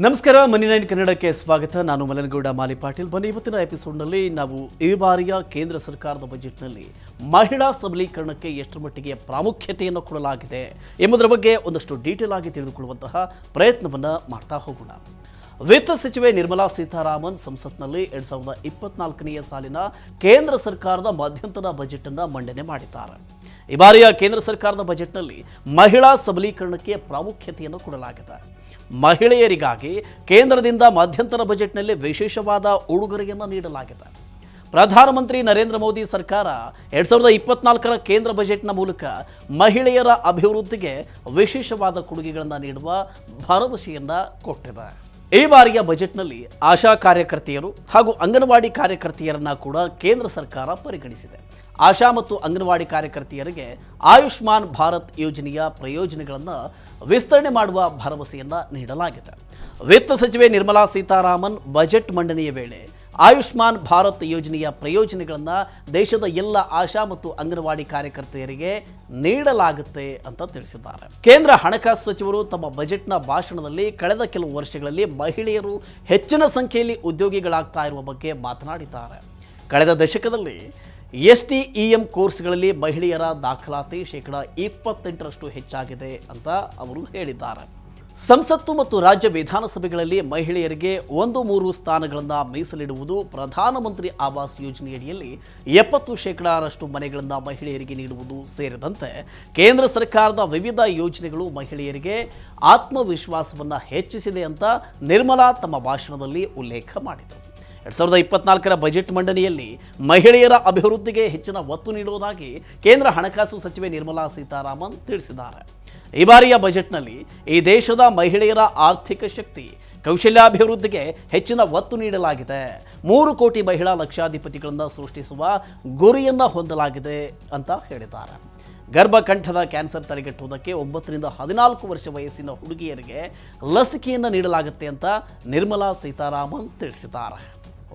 ನಮಸ್ಕಾರ ಮನಿ ನೈನ್ ಕನ್ನಡಕ್ಕೆ ಸ್ವಾಗತ. ನಾನು ಮಲನಗೌಡ ಮಾಲಿ ಪಾಟೀಲ್. ಬನ್ನಿ ಇವತ್ತಿನ ಎಪಿಸೋಡ್ನಲ್ಲಿ ನಾವು ಈ ಬಾರಿಯ ಕೇಂದ್ರ ಸರ್ಕಾರದ ಬಜೆಟ್ನಲ್ಲಿ ಮಹಿಳಾ ಸಬಲೀಕರಣಕ್ಕೆ ಎಷ್ಟು ಮಟ್ಟಿಗೆ ಪ್ರಾಮುಖ್ಯತೆಯನ್ನು ಕೊಡಲಾಗಿದೆ ಎಂಬುದರ ಬಗ್ಗೆ ಒಂದಷ್ಟು ಡೀಟೇಲ್ ಆಗಿ ತಿಳಿದುಕೊಳ್ಳುವಂತಹ ಪ್ರಯತ್ನವನ್ನು ಮಾಡ್ತಾ ಹೋಗೋಣ. ವಿತ್ತ ಸಚಿವೆ ನಿರ್ಮಲಾ ಸೀತಾರಾಮನ್ ಸಂಸತ್ನಲ್ಲಿ 2024ನೇ ಸಾಲಿನ ಕೇಂದ್ರ ಸರ್ಕಾರದ ಮಧ್ಯಂತರ ಬಜೆಟ್ ಅನ್ನು ಮಂಡನೆ ಮಾಡಿದ್ದಾರೆ. ಈ ಬಾರಿಯ ಕೇಂದ್ರ ಸರ್ಕಾರದ ಬಜೆಟ್ನಲ್ಲಿ ಮಹಿಳಾ ಸಬಲೀಕರಣಕ್ಕೆ ಪ್ರಾಮುಖ್ಯತೆಯನ್ನು ಕೊಡಲಾಗಿದೆ. ಮಹಿಳೆಯರಿಗಾಗಿ ಕೇಂದ್ರದಿಂದ ಮಧ್ಯಂತರ ಬಜೆಟ್ನಲ್ಲಿ ವಿಶೇಷವಾದ ಉಡುಗೊರೆಯನ್ನು ನೀಡಲಾಗಿದೆ. ಪ್ರಧಾನಮಂತ್ರಿ ನರೇಂದ್ರ ಮೋದಿ ಸರ್ಕಾರ 2024ರ ಕೇಂದ್ರ ಬಜೆಟ್ನ ಮೂಲಕ ಮಹಿಳೆಯರ ಅಭಿವೃದ್ಧಿಗೆ ವಿಶೇಷವಾದ ಕೊಡುಗೆಗಳನ್ನು ನೀಡುವ ಭರವಸೆಯನ್ನು ಕೊಟ್ಟಿದೆ. ಈ ಬಾರಿಯ ಬಜೆಟ್ನಲ್ಲಿ ಆಶಾ ಕಾರ್ಯಕರ್ತೆಯರು ಹಾಗೂ ಅಂಗನವಾಡಿ ಕಾರ್ಯಕರ್ತೆಯರನ್ನ ಕೂಡ ಕೇಂದ್ರ ಸರ್ಕಾರ ಪರಿಗಣಿಸಿದೆ. ಆಶಾ ಮತ್ತು ಅಂಗನವಾಡಿ ಕಾರ್ಯಕರ್ತೆಯರಿಗೆ ಆಯುಷ್ಮಾನ್ ಭಾರತ್ ಯೋಜನೆಯ ಪ್ರಯೋಜನಗಳನ್ನು ವಿಸ್ತರಣೆ ಮಾಡುವ ಭರವಸೆಯನ್ನು ನೀಡಲಾಗಿದೆ. ವಿತ್ತ ಸಚಿವೆ ನಿರ್ಮಲಾ ಸೀತಾರಾಮನ್ ಬಜೆಟ್ ಮಂಡನೆಯ ವೇಳೆ ಆಯುಷ್ಮಾನ್ ಭಾರತ್ ಯೋಜನೆಯ ಪ್ರಯೋಜನಗಳನ್ನು ದೇಶದ ಎಲ್ಲ ಆಶಾ ಮತ್ತು ಅಂಗನವಾಡಿ ಕಾರ್ಯಕರ್ತೆಯರಿಗೆ ನೀಡಲಾಗುತ್ತೆ ಅಂತ ತಿಳಿಸಿದ್ದಾರೆ. ಕೇಂದ್ರ ಹಣಕಾಸು ಸಚಿವರು ತಮ್ಮ ಬಜೆಟ್ನ ಭಾಷಣದಲ್ಲಿ ಕಳೆದ ಕೆಲವು ವರ್ಷಗಳಲ್ಲಿ ಮಹಿಳೆಯರು ಹೆಚ್ಚಿನ ಸಂಖ್ಯೆಯಲ್ಲಿ ಉದ್ಯೋಗಿಗಳಾಗ್ತಾ ಇರುವ ಬಗ್ಗೆ ಮಾತನಾಡಿದ್ದಾರೆ. ಕಳೆದ ದಶಕದಲ್ಲಿ STEM ಕೋರ್ಸ್ಗಳಲ್ಲಿ ಮಹಿಳೆಯರ ದಾಖಲಾತಿ 28% ಹೆಚ್ಚಾಗಿದೆ ಅಂತ ಅವರು ಹೇಳಿದ್ದಾರೆ. ಸಂಸತ್ತು ಮತ್ತು ರಾಜ್ಯ ವಿಧಾನಸಭೆಗಳಲ್ಲಿ ಮಹಿಳೆಯರಿಗೆ 1-3 ಸ್ಥಾನಗಳನ್ನು ಮೀಸಲಿಡುವುದು, ಪ್ರಧಾನಮಂತ್ರಿ ಆವಾಸ್ ಯೋಜನೆಯಡಿಯಲ್ಲಿ 70% ಮನೆಗಳನ್ನು ಮಹಿಳೆಯರಿಗೆ ನೀಡುವುದು ಸೇರಿದಂತೆ ಕೇಂದ್ರ ಸರ್ಕಾರದ ವಿವಿಧ ಯೋಜನೆಗಳು ಮಹಿಳೆಯರಿಗೆ ಆತ್ಮವಿಶ್ವಾಸವನ್ನು ಹೆಚ್ಚಿಸಿದೆ ಅಂತ ನಿರ್ಮಲಾ ತಮ್ಮ ಭಾಷಣದಲ್ಲಿ ಉಲ್ಲೇಖ ಮಾಡಿದರು. 2024ರ ಬಜೆಟ್ ಮಂಡನೆಯಲ್ಲಿ ಮಹಿಳೆಯರ ಅಭಿವೃದ್ಧಿಗೆ ಹೆಚ್ಚಿನ ಒತ್ತು ನೀಡುವುದಾಗಿ ಕೇಂದ್ರ ಹಣಕಾಸು ಸಚಿವೆ ನಿರ್ಮಲಾ ಸೀತಾರಾಮನ್ ತಿಳಿಸಿದ್ದಾರೆ. ಈ ಬಾರಿಯ ಬಜೆಟ್ನಲ್ಲಿ ಈ ದೇಶದ ಮಹಿಳೆಯರ ಆರ್ಥಿಕ ಶಕ್ತಿ, ಕೌಶಲ್ಯಾಭಿವೃದ್ಧಿಗೆ ಹೆಚ್ಚಿನ ಒತ್ತು ನೀಡಲಾಗಿದೆ. 3 ಕೋಟಿ ಮಹಿಳಾ ಲಕ್ಷಾಧಿಪತಿಗಳನ್ನು ಸೃಷ್ಟಿಸುವ ಗುರಿಯನ್ನು ಹೊಂದಲಾಗಿದೆ ಅಂತ ಹೇಳಿದ್ದಾರೆ. ಗರ್ಭಕಂಠದ ಕ್ಯಾನ್ಸರ್ ತಡೆಗಟ್ಟುವುದಕ್ಕೆ 9 ರಿಂದ 14 ವರ್ಷ ವಯಸ್ಸಿನ ಹುಡುಗಿಯರಿಗೆ ಲಸಿಕೆಯನ್ನು ನೀಡಲಾಗುತ್ತೆ ಅಂತ ನಿರ್ಮಲಾ ಸೀತಾರಾಮನ್ ತಿಳಿಸಿದ್ದಾರೆ.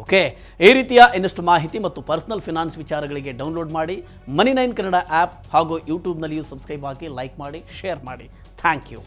ಓಕೆ, ಈ ರೀತಿಯ ಇನ್ನಷ್ಟು ಮಾಹಿತಿ ಮತ್ತು ಪರ್ಸನಲ್ ಫಿನಾನ್ಸ್ ವಿಚಾರಗಳಿಗೆ ಡೌನ್ಲೋಡ್ ಮಾಡಿ ಮನಿ9 ಕನ್ನಡ ಆ್ಯಪ್ ಹಾಗೂ ಯೂಟ್ಯೂಬ್ನಲ್ಲಿಯೂ ಸಬ್ಸ್ಕ್ರೈಬ್ ಆಗಿ, ಲೈಕ್ ಮಾಡಿ, ಶೇರ್ ಮಾಡಿ. Thank you.